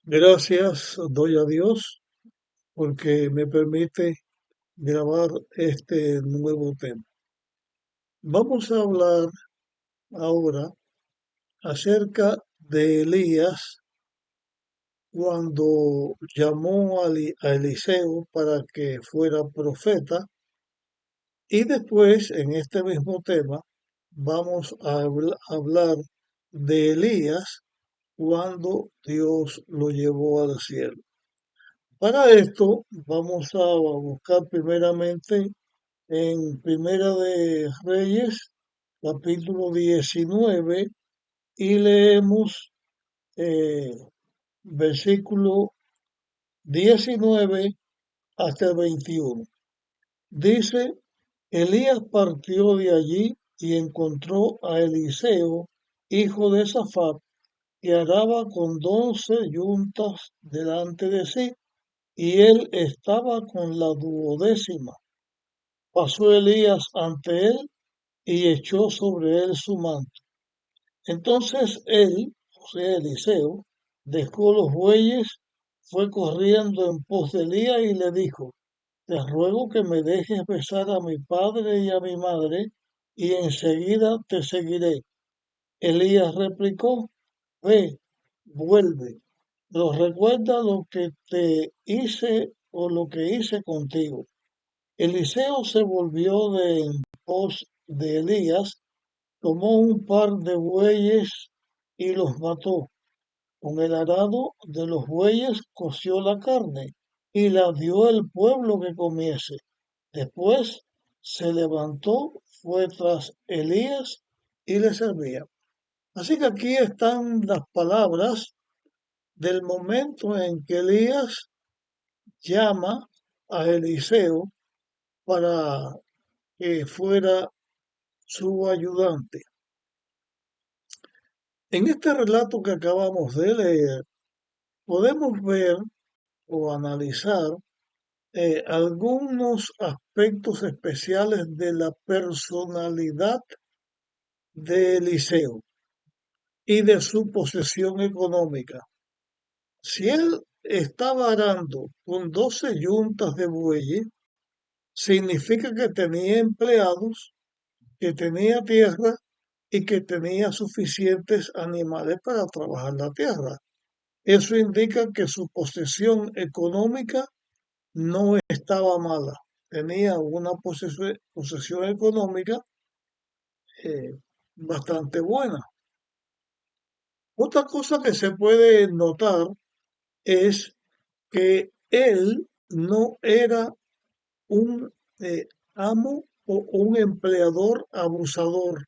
Gracias doy a Dios porque me permite grabar este nuevo tema. Vamos a hablar ahora acerca de Elías cuando llamó a Eliseo para que fuera profeta y después en este mismo tema vamos a hablar de Elías cuando Dios lo llevó al cielo. Para esto vamos a buscar primeramente en Primera de Reyes, capítulo 19, y leemos eh, versículo 19 hasta el 21. Dice, Elías partió de allí y encontró a Eliseo, hijo de Safat, que araba con 12 yuntas delante de sí, y él estaba con la duodécima. Pasó Elías ante él y echó sobre él su manto. Entonces él, o sea, Eliseo, dejó los bueyes, fue corriendo en pos de Elías y le dijo, te ruego que me dejes besar a mi padre y a mi madre, y enseguida te seguiré. Elías replicó, ve, vuelve, pero recuerda lo que te hice o lo que hice contigo. Eliseo se volvió de en pos de Elías, tomó un par de bueyes y los mató. Con el arado de los bueyes coció la carne y la dio al pueblo que comiese. Después se levantó, fue tras Elías y le servía. Así que aquí están las palabras del momento en que Elías llama a Eliseo para que fuera su ayudante. En este relato que acabamos de leer, podemos ver o analizar algunos aspectos especiales de la personalidad de Eliseo y de su posesión económica. Si él estaba arando con 12 yuntas de bueyes, significa que tenía empleados, que tenía tierra y que tenía suficientes animales para trabajar la tierra. Eso indica que su posesión económica no estaba mala, tenía una posesión económica bastante buena. Otra cosa que se puede notar es que él no era un amo o un empleador abusador,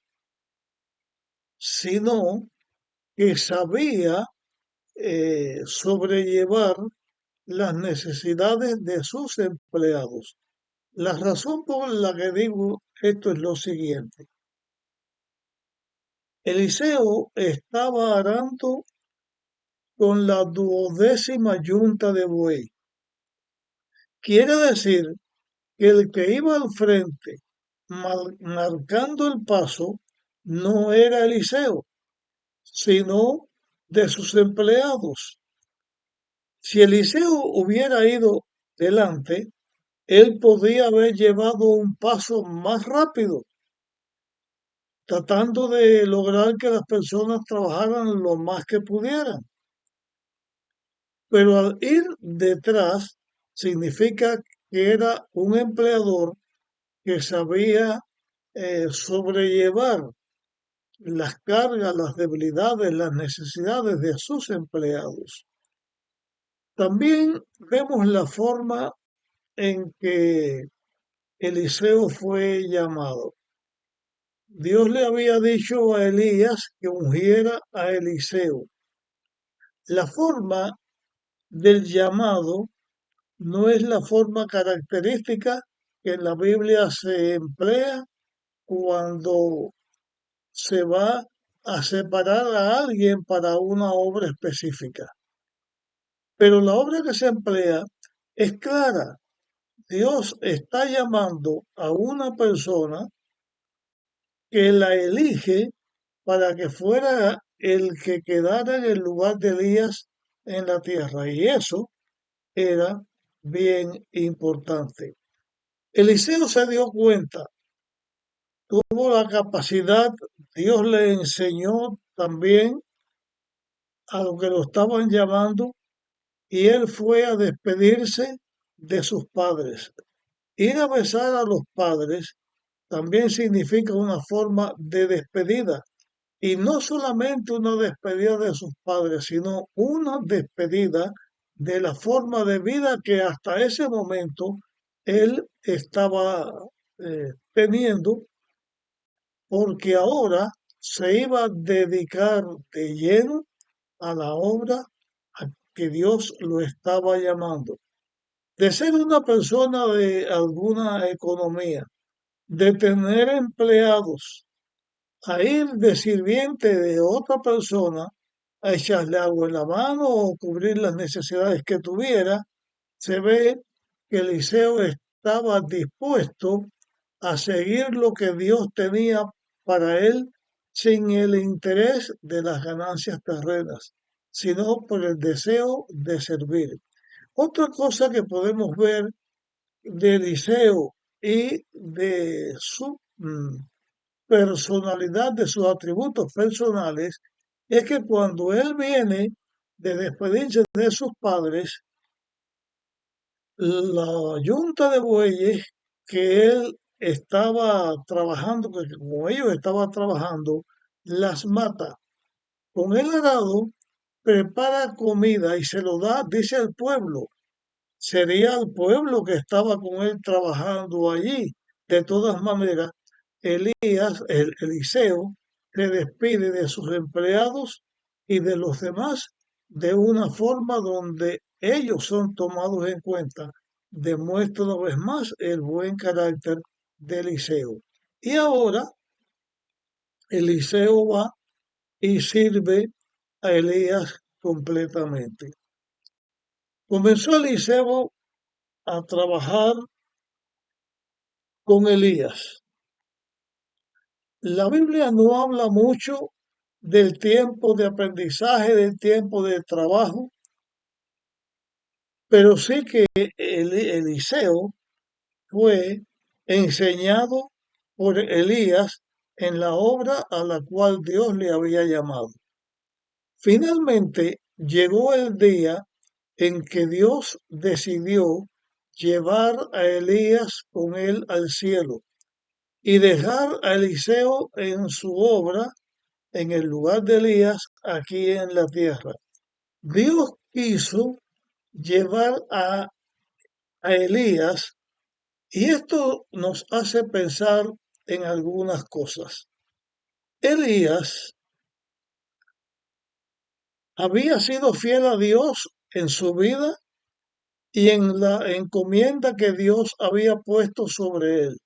sino que sabía sobrellevar las necesidades de sus empleados. La razón por la que digo esto es lo siguiente. Eliseo estaba arando con la duodécima yunta de buey. Quiere decir que el que iba al frente marcando el paso no era Eliseo, sino de sus empleados. Si Eliseo hubiera ido delante, él podía haber llevado un paso más rápido, tratando de lograr que las personas trabajaran lo más que pudieran. Pero al ir detrás significa que era un empleador que sabía sobrellevar las cargas, las debilidades, las necesidades de sus empleados. También vemos la forma en que Eliseo fue llamado. Dios le había dicho a Elías que ungiera a Eliseo. La forma del llamado no es la forma característica que en la Biblia se emplea cuando se va a separar a alguien para una obra específica. Pero la obra que se emplea es clara. Dios está llamando a una persona que la elige para que fuera el que quedara en el lugar de Elías en la tierra y eso era bien importante. Eliseo se dio cuenta, tuvo la capacidad, Dios le enseñó también a lo que lo estaban llamando y él fue a despedirse de sus padres. Ir a besar a los padres también significa una forma de despedida. Y no solamente una despedida de sus padres, sino una despedida de la forma de vida que hasta ese momento él estaba teniendo, porque ahora se iba a dedicar de lleno a la obra a que Dios lo estaba llamando. De ser una persona de alguna economía, de tener empleados, a ir de sirviente de otra persona a echarle agua en la mano o cubrir las necesidades que tuviera, se ve que Eliseo estaba dispuesto a seguir lo que Dios tenía para él sin el interés de las ganancias terrenas, sino por el deseo de servir. Otra cosa que podemos ver de Eliseo y de su personalidad, de sus atributos personales, es que cuando él viene de despedirse de sus padres, la yunta de bueyes que él estaba trabajando, que como ellos estaban trabajando, las mata. Con el arado prepara comida y se lo da, dice al pueblo. Sería el pueblo que estaba con él trabajando allí. De todas maneras, Eliseo, se despide de sus empleados y de los demás de una forma donde ellos son tomados en cuenta. Demuestra una vez más el buen carácter de Eliseo. Y ahora Eliseo va y sirve a Elías completamente. Comenzó Eliseo a trabajar con Elías. La Biblia no habla mucho del tiempo de aprendizaje, del tiempo de trabajo, pero sí que Eliseo fue enseñado por Elías en la obra a la cual Dios le había llamado. Finalmente llegó el día en que Dios decidió llevar a Elías con él al cielo y dejar a Eliseo en su obra en el lugar de Elías aquí en la tierra. Dios quiso llevar a Elías y esto nos hace pensar en algunas cosas. Elías había sido fiel a Dios en su vida y en la encomienda que Dios había puesto sobre él,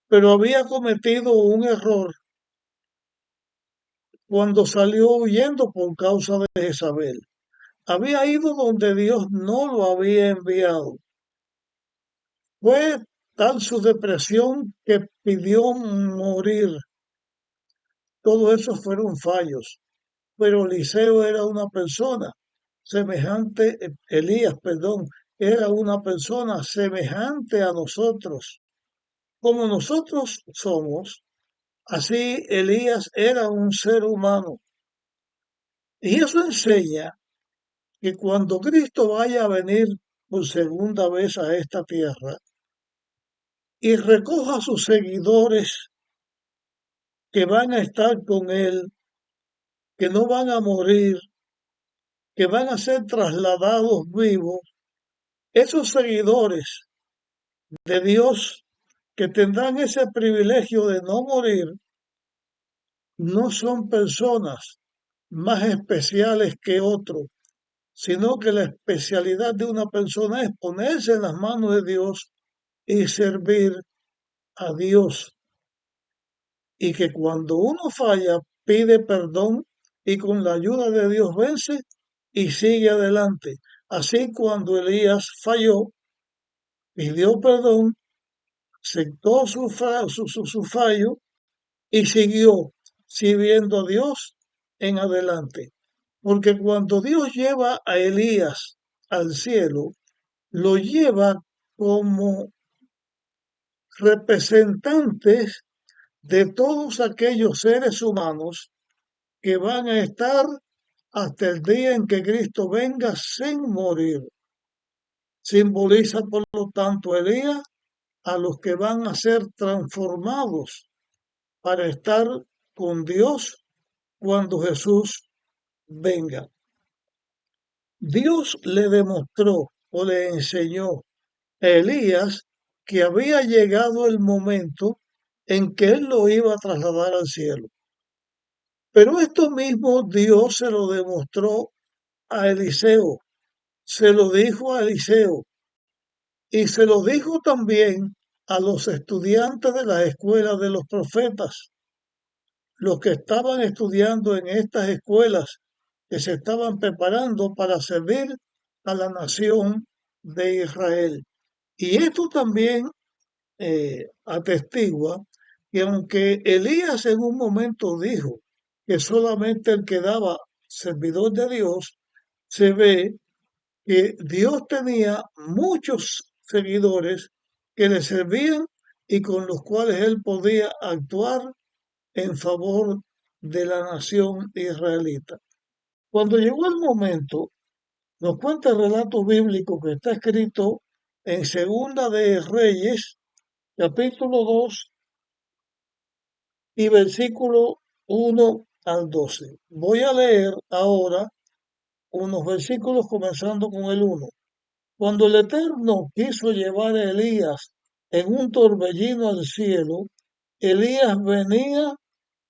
pero había cometido un error cuando salió huyendo por causa de Jezabel. Había ido donde Dios no lo había enviado. Fue tal su depresión que pidió morir. Todo eso fueron fallos. Pero Eliseo era una persona semejante, Elías, perdón, era una persona semejante a nosotros. Como nosotros somos, así Elías era un ser humano. Y eso enseña que cuando Cristo vaya a venir por segunda vez a esta tierra y recoja a sus seguidores que van a estar con Él, que no van a morir, que van a ser trasladados vivos, esos seguidores de Dios que tendrán ese privilegio de no morir, no son personas más especiales que otros, sino que la especialidad de una persona es ponerse en las manos de Dios y servir a Dios. Y que cuando uno falla, pide perdón y con la ayuda de Dios vence y sigue adelante. Así cuando Elías falló, pidió perdón, aceptó su fallo y siguió sirviendo a Dios en adelante. porque cuando Dios lleva a Elías al cielo, lo lleva como representantes de todos aquellos seres humanos que van a estar hasta el día en que Cristo venga sin morir. Simboliza, por lo tanto, Elías a los que van a ser transformados para estar con Dios cuando Jesús venga. Dios le demostró o le enseñó a Elías que había llegado el momento en que él lo iba a trasladar al cielo. Pero esto mismo Dios se lo demostró a Eliseo, se lo dijo a Eliseo y se lo dijo también a los estudiantes de la escuela de los profetas, los que estaban estudiando en estas escuelas, que se estaban preparando para servir a la nación de Israel. Y esto también atestigua que aunque Elías en un momento dijo que solamente él quedaba servidor de Dios, se ve que Dios tenía muchos seguidores que le servían y con los cuales él podía actuar en favor de la nación israelita. Cuando llegó el momento, nos cuenta el relato bíblico que está escrito en Segunda de Reyes, capítulo 2 y versículo 1 al 12. Voy a leer ahora unos versículos comenzando con el 1. Cuando el Eterno quiso llevar a Elías en un torbellino al cielo, Elías venía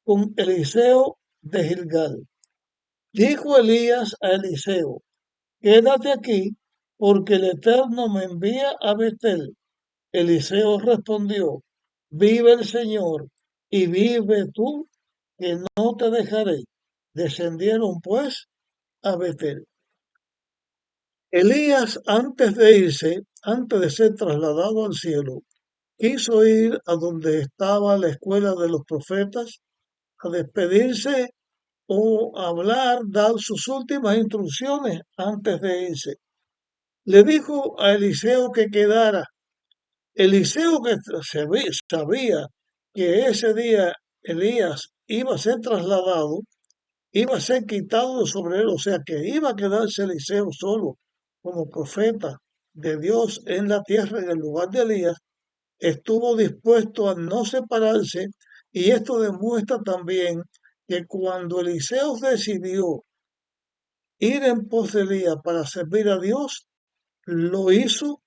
con Eliseo de Gilgal. Dijo Elías a Eliseo: quédate aquí, porque el Eterno me envía a Betel. Eliseo respondió: vive el Señor y vive tú, que no te dejaré. Descendieron pues a Betel. Elías, antes de ser trasladado al cielo, quiso ir a donde estaba la escuela de los profetas a despedirse o hablar, dar sus últimas instrucciones antes de irse. Le dijo a Eliseo que quedara. Eliseo, que sabía que ese día Elías iba a ser trasladado, iba a ser quitado de sobre él, o sea que iba a quedarse Eliseo solo como profeta de Dios en la tierra en el lugar de Elías, estuvo dispuesto a no separarse, y esto demuestra también que cuando Eliseo decidió ir en pos de Elías para servir a Dios, lo hizo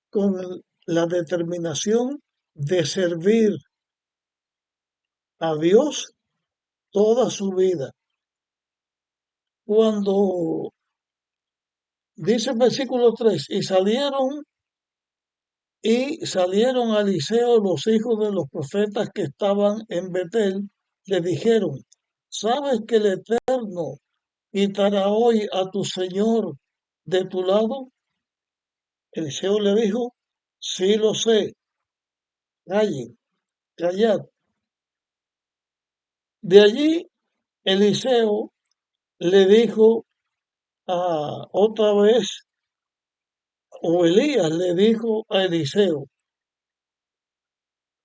con la determinación de servir a Dios toda su vida. Cuando dice el versículo 3, y salieron a Eliseo los hijos de los profetas que estaban en Betel, le dijeron: ¿sabes que el Eterno quitará hoy a tu Señor de tu lado? Eliseo le dijo: sí lo sé, callen, callad. De allí Eliseo le dijo otra vez, o Elías le dijo a Eliseo: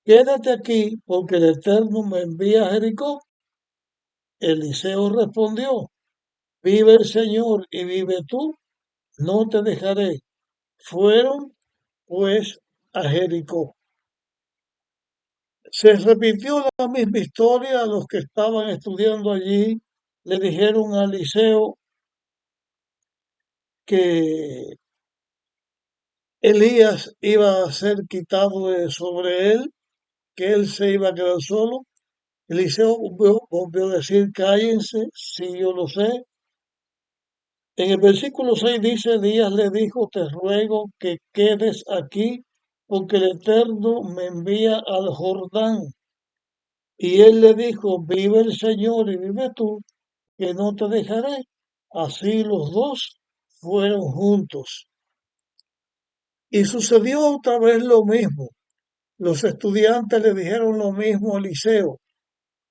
quédate aquí, porque el Eterno me envía a Jericó. Eliseo respondió: vive el Señor y vive tú, no te dejaré. Fueron pues a Jericó. Se repitió la misma historia. A los que estaban estudiando allí le dijeron a Eliseo que Elías iba a ser quitado de sobre él, que él se iba a quedar solo. Eliseo volvió a decir: cállense, si yo lo sé. En el versículo 6 dice: Elías le dijo: te ruego que quedes aquí, porque el Eterno me envía al Jordán. Y él le dijo: vive el Señor y vive tú, que no te dejaré. Así los dos fueron juntos. Y sucedió otra vez lo mismo. Los estudiantes le dijeron lo mismo a Eliseo.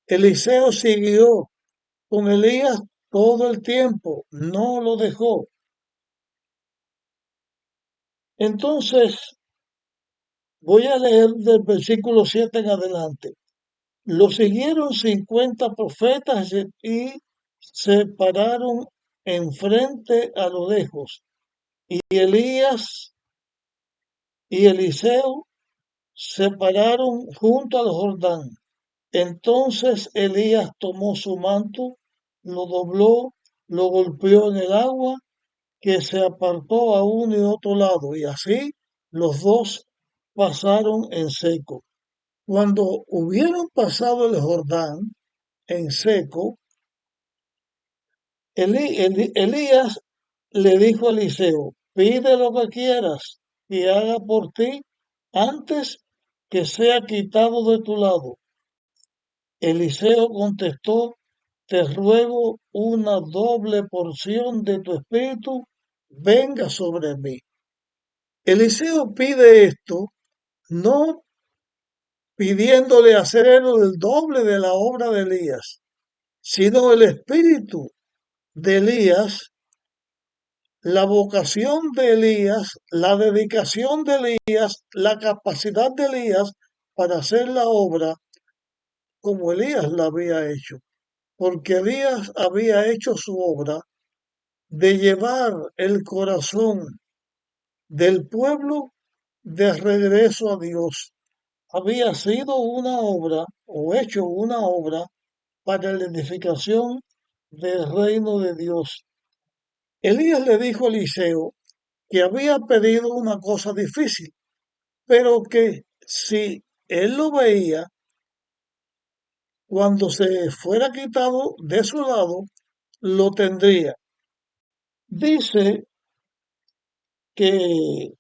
Eliseo siguió con Elías todo el tiempo, no lo dejó. Entonces, voy a leer del versículo 7 en adelante. Lo siguieron 50 profetas y se pararon enfrente a lo lejos. Y Elías y Eliseo se pararon junto al Jordán. Entonces Elías tomó su manto, lo dobló, lo golpeó en el agua, que se apartó a uno y otro lado, y así los dos pasaron en seco. Cuando hubieron pasado el Jordán en seco, Elías le dijo a Eliseo, pide lo que quieras que haga por ti antes que sea quitado de tu lado. Eliseo contestó, te ruego una doble porción de tu espíritu venga sobre mí. Eliseo pide esto no pidiéndole hacer el doble de la obra de Elías, sino el espíritu de Elías, la vocación de Elías, la dedicación de Elías, la capacidad de Elías para hacer la obra como Elías la había hecho. Porque Elías había hecho su obra de llevar el corazón del pueblo de regreso a Dios. Había sido una obra o hecho una obra para la edificación del reino de Dios. Elías le dijo a Eliseo que había pedido una cosa difícil, pero que si él lo veía, cuando se fuera quitado de su lado, lo tendría. Dice que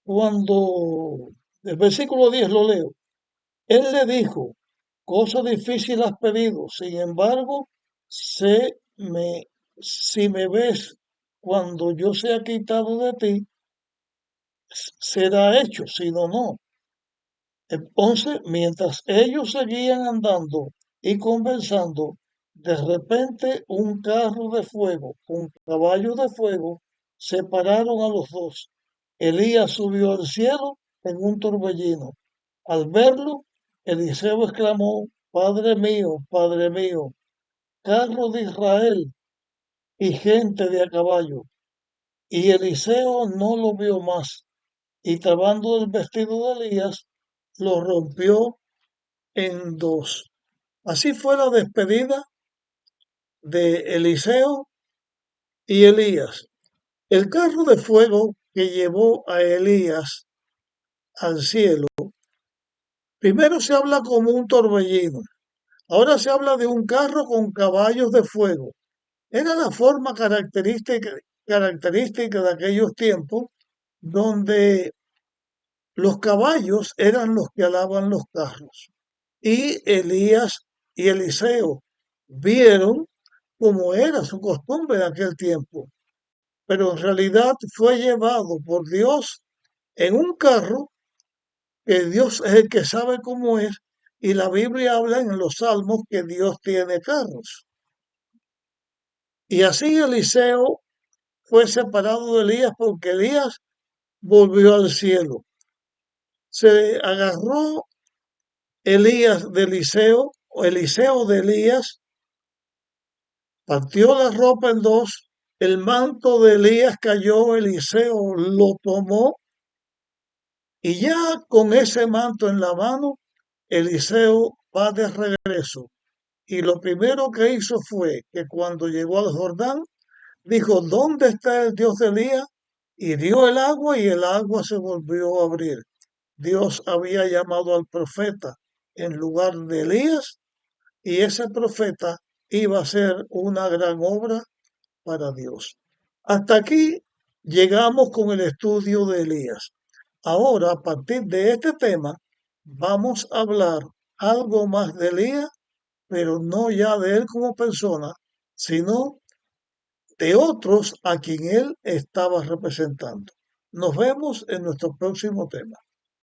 cuando el versículo 10 lo leo, él le dijo, cosa difícil has pedido, sin embargo, sé me, si me ves cuando yo sea quitado de ti, será hecho, si no, no. Entonces, mientras ellos seguían andando y conversando, de repente un carro de fuego con caballos de fuego separaron a los dos. Elías subió al cielo en un torbellino. Al verlo, Eliseo exclamó, Padre mío, carro de Israel y gente de a caballo. Y Eliseo no lo vio más, y tomando el vestido de Elías, lo rompió en dos. Así fue la despedida de Eliseo y Elías. El carro de fuego que llevó a Elías al cielo, primero se habla como un torbellino, ahora se habla de un carro con caballos de fuego. Era la forma característica de aquellos tiempos donde los caballos eran los que alaban los carros. Y Elías y Eliseo vieron como era su costumbre en aquel tiempo, pero en realidad fue llevado por Dios en un carro que Dios es el que sabe cómo es, y la Biblia habla en los salmos que Dios tiene carros. Y así Eliseo fue separado de Elías porque Elías volvió al cielo. Se agarró Elías de Eliseo, o Eliseo de Elías, partió la ropa en dos, el manto de Elías cayó, Eliseo lo tomó y ya con ese manto en la mano, Eliseo va de regreso. Y lo primero que hizo fue que cuando llegó al Jordán, dijo, ¿dónde está el Dios de Elías? Y dio el agua y el agua se volvió a abrir. Dios había llamado al profeta en lugar de Elías y ese profeta iba a hacer una gran obra para Dios. Hasta aquí llegamos con el estudio de Elías. Ahora, a partir de este tema, vamos a hablar algo más de Elías, pero no ya de él como persona, sino de otros a quien él estaba representando. Nos vemos en nuestro próximo tema.